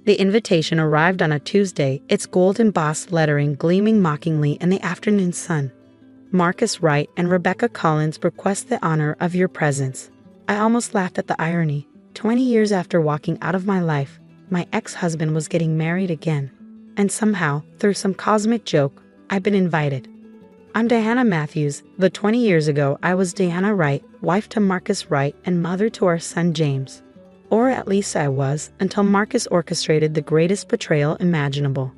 The invitation arrived on a Tuesday, its gold embossed lettering gleaming mockingly in the afternoon sun. Marcus Wright and Rebecca Collins request the honor of your presence. I almost laughed at the irony. 20 years after walking out of my life, my ex-husband was getting married again. And somehow, through some cosmic joke, I've been invited. I'm Diana Matthews, but 20 years ago I was Diana Wright, wife to Marcus Wright and mother to our son James. Or at least I was, until Marcus orchestrated the greatest betrayal imaginable.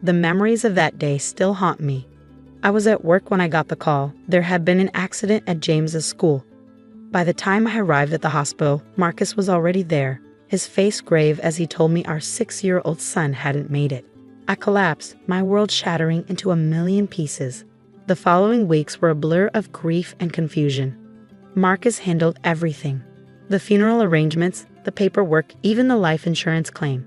The memories of that day still haunt me. I was at work when I got the call. There had been an accident at James's school. By the time I arrived at the hospital, Marcus was already there, his face grave as he told me our 6-year-old son hadn't made it. I collapsed, my world shattering into a million pieces. The following weeks were a blur of grief and confusion. Marcus handled everything. The funeral arrangements, the paperwork, even the life insurance claim.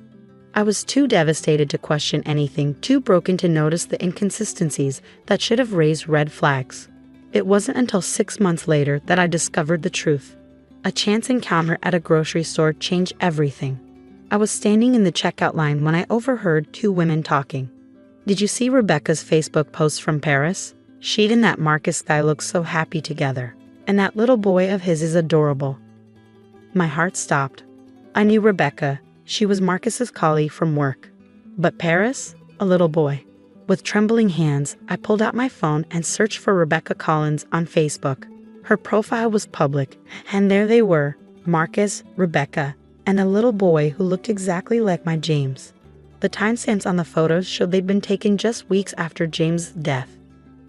I was too devastated to question anything, too broken to notice the inconsistencies that should have raised red flags. It wasn't until 6 months later that I discovered the truth. A chance encounter at a grocery store changed everything. I was standing in the checkout line when I overheard 2 women talking. Did you see Rebecca's Facebook post from Paris? She and that Marcus guy look so happy together. And that little boy of his is adorable. My heart stopped. I knew Rebecca. She was Marcus's colleague from work. But Paris? A little boy. With trembling hands, I pulled out my phone and searched for Rebecca Collins on Facebook. Her profile was public, and there they were, Marcus, Rebecca, and a little boy who looked exactly like my James. The timestamps on the photos showed they'd been taken just weeks after James' death.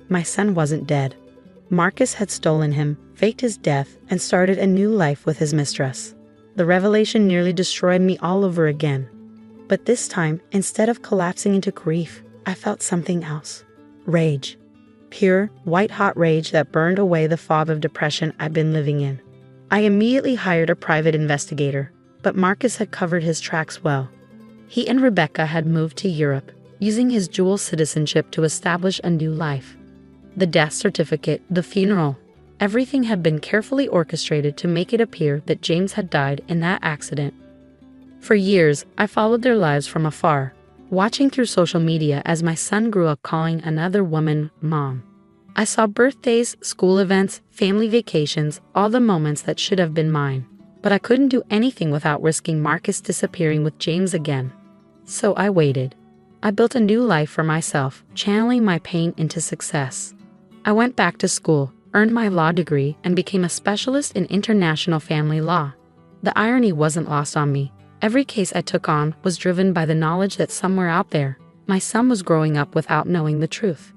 My son wasn't dead. Marcus had stolen him, faked his death, and started a new life with his mistress. The revelation nearly destroyed me all over again. But this time, instead of collapsing into grief, I felt something else. Rage. Pure, white-hot rage that burned away the fog of depression I'd been living in. I immediately hired a private investigator, but Marcus had covered his tracks well. He and Rebecca had moved to Europe, using his dual citizenship to establish a new life. The death certificate, the funeral, everything had been carefully orchestrated to make it appear that James had died in that accident. For years, I followed their lives from afar, watching through social media as my son grew up calling another woman mom. I saw birthdays, school events, family vacations, all the moments that should have been mine. But I couldn't do anything without risking Marcus disappearing with James again. So I waited. I built a new life for myself, channeling my pain into success. I went back to school, earned my law degree, and became a specialist in international family law. The irony wasn't lost on me. Every case I took on was driven by the knowledge that somewhere out there, my son was growing up without knowing the truth.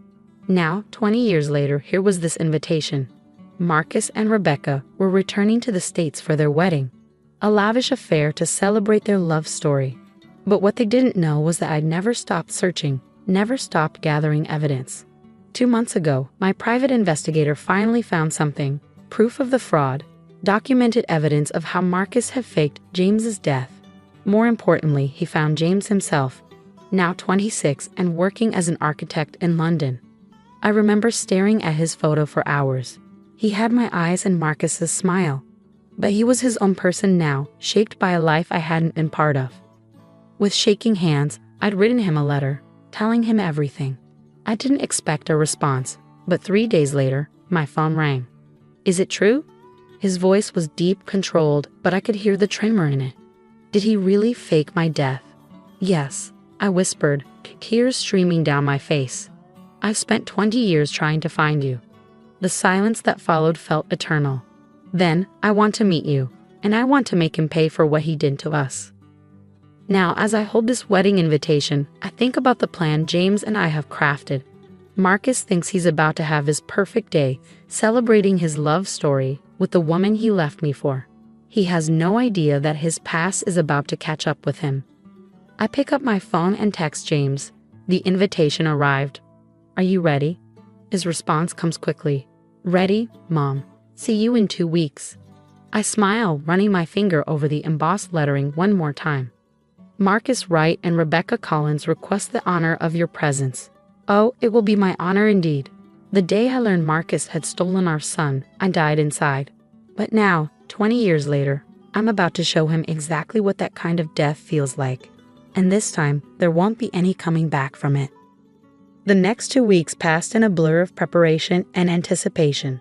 Now, 20 years later, here was this invitation. Marcus and Rebecca were returning to the States for their wedding, a lavish affair to celebrate their love story. But what they didn't know was that I'd never stopped searching, never stopped gathering evidence. 2 months ago, my private investigator finally found something, proof of the fraud, documented evidence of how Marcus had faked James's death. More importantly, he found James himself, now 26 and working as an architect in London. I remember staring at his photo for hours. He had my eyes and Marcus's smile. But he was his own person now, shaped by a life I hadn't been part of. With shaking hands, I'd written him a letter, telling him everything. I didn't expect a response, but 3 days later, my phone rang. Is it true? His voice was deep, controlled, but I could hear the tremor in it. Did he really fake my death? Yes, I whispered, tears streaming down my face. I've spent 20 years trying to find you. The silence that followed felt eternal. Then, I want to meet you, and I want to make him pay for what he did to us. Now, as I hold this wedding invitation, I think about the plan James and I have crafted. Marcus thinks he's about to have his perfect day, celebrating his love story with the woman he left me for. He has no idea that his past is about to catch up with him. I pick up my phone and text James. The invitation arrived. Are you ready? His response comes quickly. Ready, Mom. See you in 2 weeks. I smile, running my finger over the embossed lettering one more time. Marcus Wright and Rebecca Collins request the honor of your presence. Oh, it will be my honor indeed. The day I learned Marcus had stolen our son, I died inside. But now, 20 years later, I'm about to show him exactly what that kind of death feels like. And this time, there won't be any coming back from it. The next 2 weeks passed in a blur of preparation and anticipation.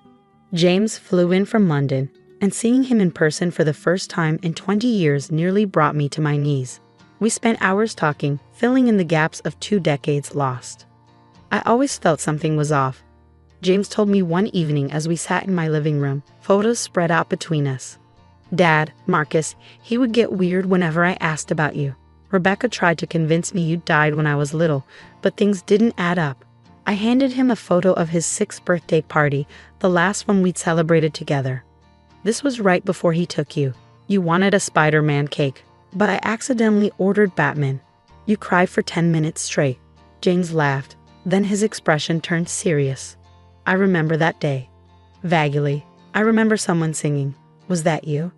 James flew in from London, and seeing him in person for the first time in 20 years nearly brought me to my knees. We spent hours talking, filling in the gaps of 2 decades lost. I always felt something was off. James told me one evening as we sat in my living room, photos spread out between us. "Dad, Marcus, he would get weird whenever I asked about you. Rebecca tried to convince me you died when I was little, but things didn't add up." I handed him a photo of his 6th birthday party, the last one we'd celebrated together. "This was right before he took you. You wanted a Spider-Man cake, but I accidentally ordered Batman. You cried for 10 minutes straight." James laughed, then his expression turned serious. I remember that day. Vaguely, I remember someone singing. "Was that you?"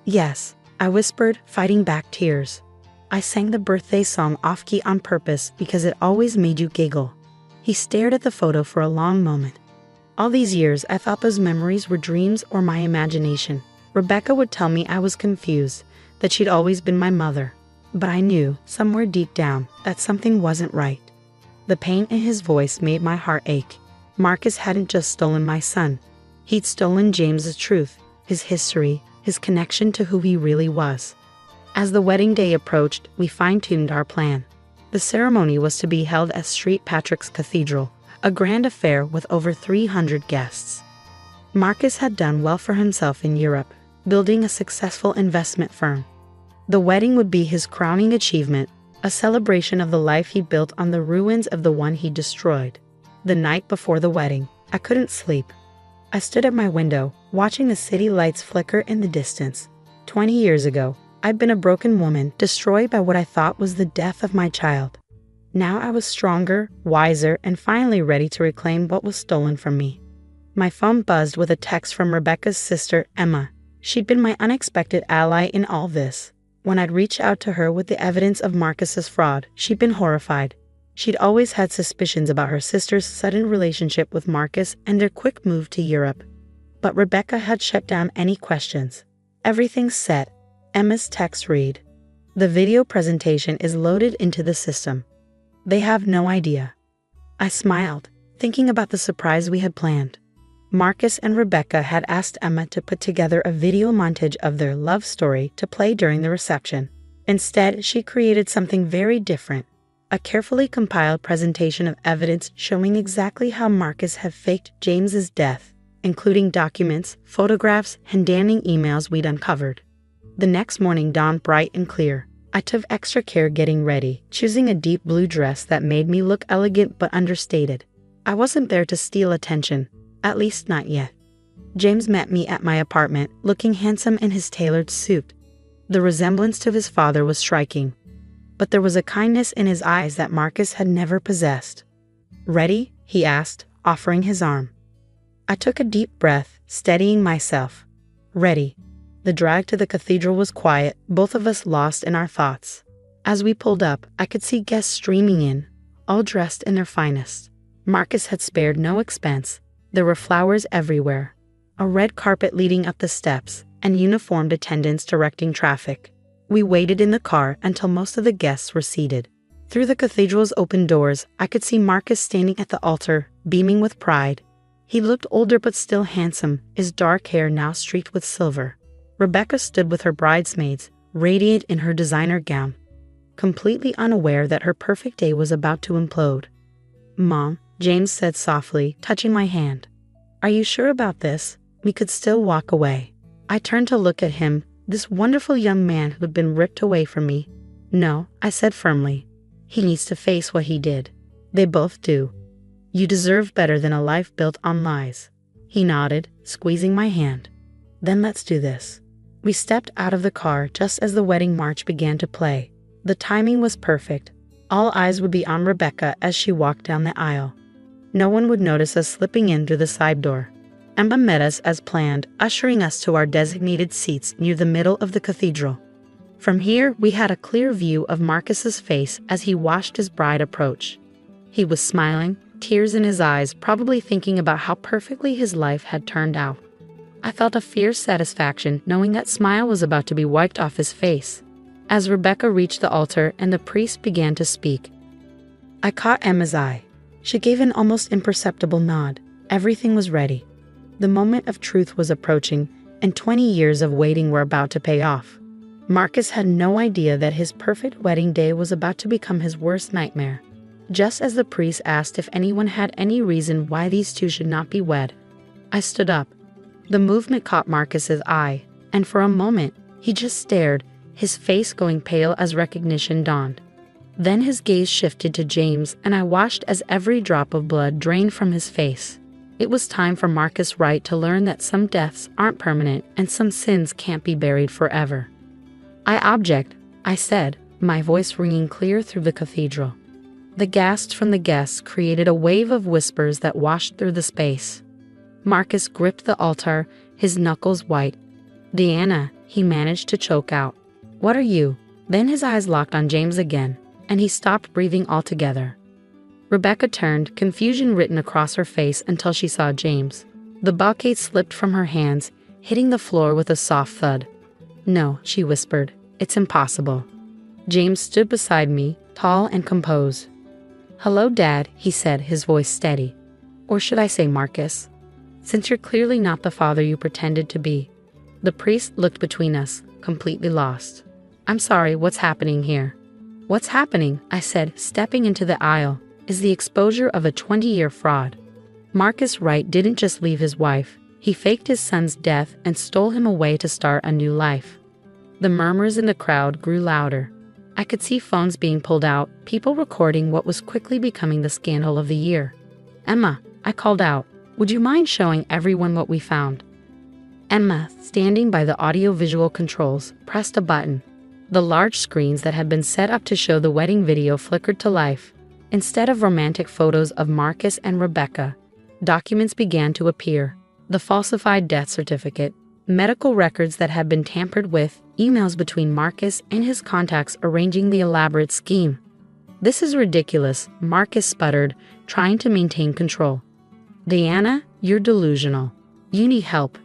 "Yes," I whispered, fighting back tears. "I sang the birthday song off-key on purpose because it always made you giggle." He stared at the photo for a long moment. All these years, I thought those memories were dreams or my imagination. Rebecca would tell me I was confused, that she'd always been my mother. But I knew, somewhere deep down, that something wasn't right. The pain in his voice made my heart ache. Marcus hadn't just stolen my son. He'd stolen James's truth, his history, his connection to who he really was. As the wedding day approached, we fine-tuned our plan. The ceremony was to be held at St. Patrick's Cathedral, a grand affair with over 300 guests. Marcus had done well for himself in Europe, building a successful investment firm. The wedding would be his crowning achievement, a celebration of the life he built on the ruins of the one he destroyed. The night before the wedding, I couldn't sleep. I stood at my window, watching the city lights flicker in the distance. 20 years ago, I'd been a broken woman, destroyed by what I thought was the death of my child. Now I was stronger, wiser, and finally ready to reclaim what was stolen from me. My phone buzzed with a text from Rebecca's sister, Emma. She'd been my unexpected ally in all this. When I'd reached out to her with the evidence of Marcus's fraud, she'd been horrified. She'd always had suspicions about her sister's sudden relationship with Marcus and their quick move to Europe. But Rebecca had shut down any questions. "Everything's set." Emma's text read. "The video presentation is loaded into the system. They have no idea." I smiled, thinking about the surprise we had planned. Marcus and Rebecca had asked Emma to put together a video montage of their love story to play during the reception. Instead, she created something very different. A carefully compiled presentation of evidence showing exactly how Marcus had faked James's death, including documents, photographs, and damning emails we'd uncovered. The next morning dawned bright and clear. I took extra care getting ready, choosing a deep blue dress that made me look elegant but understated. I wasn't there to steal attention, at least not yet. James met me at my apartment, looking handsome in his tailored suit. The resemblance to his father was striking, but there was a kindness in his eyes that Marcus had never possessed. "Ready?" he asked, offering his arm. I took a deep breath, steadying myself. Ready. The drive to the cathedral was quiet, both of us lost in our thoughts. As we pulled up, I could see guests streaming in, all dressed in their finest. Marcus had spared no expense. There were flowers everywhere, a red carpet leading up the steps, and uniformed attendants directing traffic. We waited in the car until most of the guests were seated. Through the cathedral's open doors, I could see Marcus standing at the altar, beaming with pride. He looked older but still handsome, his dark hair now streaked with silver. Rebecca stood with her bridesmaids, radiant in her designer gown, completely unaware that her perfect day was about to implode. "Mom," James said softly, touching my hand. "Are you sure about this? We could still walk away." I turned to look at him, this wonderful young man who had been ripped away from me. "No," I said firmly. "He needs to face what he did." "They both do. You deserve better than a life built on lies." He nodded, squeezing my hand. "Then let's do this." We stepped out of the car just as the wedding march began to play. The timing was perfect. All eyes would be on Rebecca as she walked down the aisle. No one would notice us slipping in through the side door. Emma met us as planned, ushering us to our designated seats near the middle of the cathedral. From here, we had a clear view of Marcus's face as he watched his bride approach. He was smiling, tears in his eyes, probably thinking about how perfectly his life had turned out. I felt a fierce satisfaction knowing that smile was about to be wiped off his face. as Rebecca reached the altar and the priest began to speak. I caught Emma's eye. She gave an almost imperceptible nod. Everything was ready. The moment of truth was approaching, and 20 years of waiting were about to pay off. Marcus had no idea that his perfect wedding day was about to become his worst nightmare. Just as the priest asked if anyone had any reason why these two should not be wed, I stood up. The movement caught Marcus's eye, and for a moment, he just stared, his face going pale as recognition dawned. Then his gaze shifted to James, and I watched as every drop of blood drained from his face. It was time for Marcus Wright to learn that some deaths aren't permanent and some sins can't be buried forever. I object, I said, my voice ringing clear through the cathedral. The gasps from the guests created a wave of whispers that washed through the space. Marcus gripped the altar, his knuckles white. Diana, he managed to choke out. What are you? Then his eyes locked on James again, and he stopped breathing altogether. Rebecca turned, confusion written across her face until she saw James. The bouquet slipped from her hands, hitting the floor with a soft thud. No, she whispered. It's impossible. James stood beside me, tall and composed. Hello, Dad, he said, his voice steady. Or should I say Marcus? Since you're clearly not the father you pretended to be. The priest looked between us, completely lost. I'm sorry, what's happening here? What's happening, I said, stepping into the aisle, is the exposure of a 20-year fraud. Marcus Wright didn't just leave his wife, he faked his son's death and stole him away to start a new life. The murmurs in the crowd grew louder. I could see phones being pulled out, people recording what was quickly becoming the scandal of the year. Emma, I called out, would you mind showing everyone what we found? Emma, standing by the audio-visual controls, pressed a button. The large screens that had been set up to show the wedding video flickered to life. Instead of romantic photos of Marcus and Rebecca, documents began to appear. The falsified death certificate, medical records that had been tampered with, emails between Marcus and his contacts arranging the elaborate scheme. This is ridiculous, Marcus sputtered, trying to maintain control. Diana, you're delusional. You need help.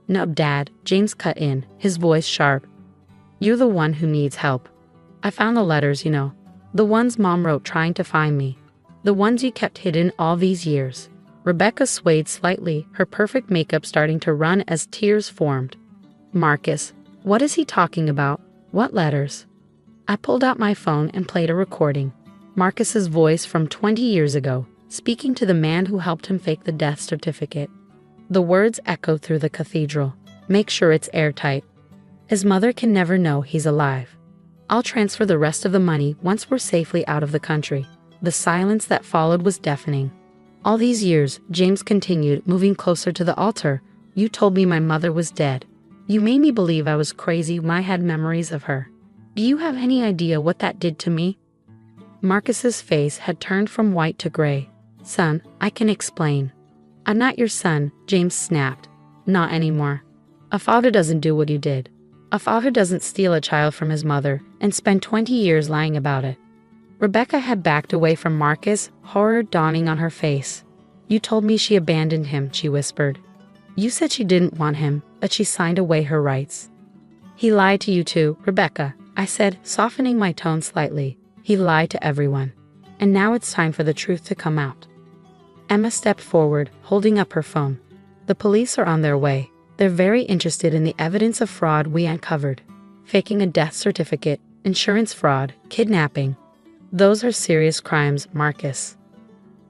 No, Dad, James cut in, his voice sharp. You're the one who needs help. I found the letters, you know. The ones Mom wrote trying to find me. The ones you kept hidden all these years. Rebecca swayed slightly, her perfect makeup starting to run as tears formed. Marcus, what is he talking about? What letters? I pulled out my phone and played a recording. Marcus's voice from 20 years ago, speaking to the man who helped him fake the death certificate. The words echoed through the cathedral. Make sure it's airtight. His mother can never know he's alive. I'll transfer the rest of the money once we're safely out of the country. The silence that followed was deafening. All these years, James continued, moving closer to the altar. You told me my mother was dead. You made me believe I was crazy when I had memories of her. Do you have any idea what that did to me? Marcus's face had turned from white to gray. Son, I can explain. I'm not your son, James snapped. Not anymore. A father doesn't do what you did. A father doesn't steal a child from his mother and spend 20 years lying about it. Rebecca had backed away from Marcus, horror dawning on her face. You told me she abandoned him, she whispered. You said she didn't want him, but she signed away her rights. He lied to you too, Rebecca, I said, softening my tone slightly. He lied to everyone. And now it's time for the truth to come out. Emma stepped forward, holding up her phone. The police are on their way. They're very interested in the evidence of fraud we uncovered. Faking a death certificate, insurance fraud, kidnapping. Those are serious crimes, Marcus.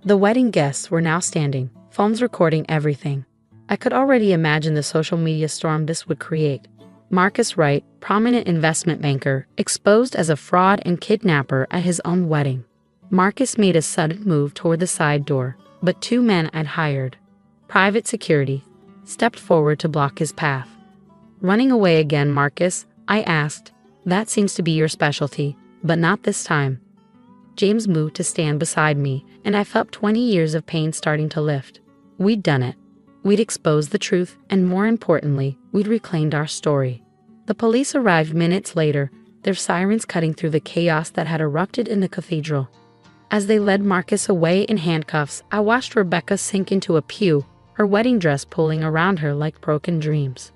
The wedding guests were now standing, phones recording everything. I could already imagine the social media storm this would create. Marcus Wright, prominent investment banker, exposed as a fraud and kidnapper at his own wedding. Marcus made a sudden move toward the side door, but two men I'd hired, private security, stepped forward to block his path. Running away again, Marcus? I asked. That seems to be your specialty, but not this time. James moved to stand beside me, and I felt 20 years of pain starting to lift. We'd done it. We'd exposed the truth, and more importantly, we'd reclaimed our story. The police arrived minutes later, their sirens cutting through the chaos that had erupted in the cathedral. As they led Marcus away in handcuffs, I watched Rebecca sink into a pew, her wedding dress pulling around her like broken dreams.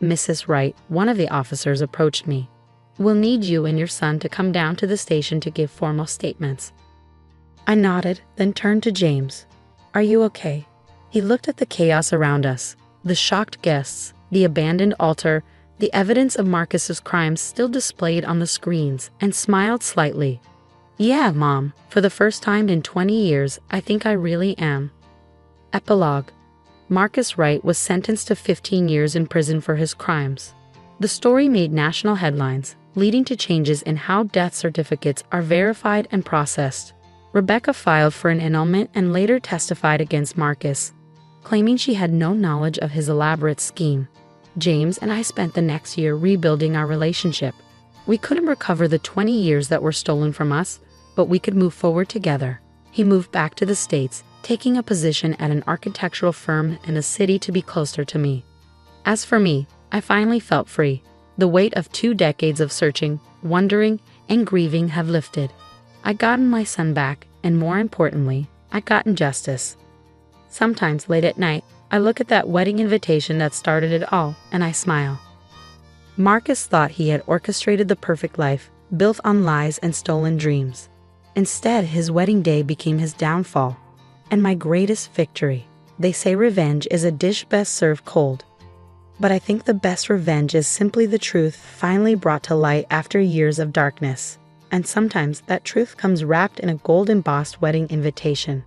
Mrs. Wright, one of the officers, approached me. We'll need you and your son to come down to the station to give formal statements." I nodded, then turned to James. "Are you okay?" He looked at the chaos around us, the shocked guests, the abandoned altar, the evidence of Marcus's crimes still displayed on the screens, and smiled slightly. "Yeah, Mom, for the first time in 20 years, I think I really am." Epilogue. Marcus Wright was sentenced to 15 years in prison for his crimes. The story made national headlines, leading to changes in how death certificates are verified and processed. Rebecca filed for an annulment and later testified against Marcus, claiming she had no knowledge of his elaborate scheme. James and I spent the next year rebuilding our relationship. We couldn't recover the 20 years that were stolen from us, but we could move forward together. He moved back to the States, taking a position at an architectural firm in a city to be closer to me. As for me, I finally felt free. The weight of 2 decades of searching, wondering, and grieving have lifted. I gotten my son back, and more importantly, I gotten justice. Sometimes late at night, I look at that wedding invitation that started it all, and I smile. Marcus thought he had orchestrated the perfect life, built on lies and stolen dreams. Instead, his wedding day became his downfall, and my greatest victory. They say revenge is a dish best served cold. But I think the best revenge is simply the truth finally brought to light after years of darkness. And sometimes that truth comes wrapped in a gold embossed wedding invitation.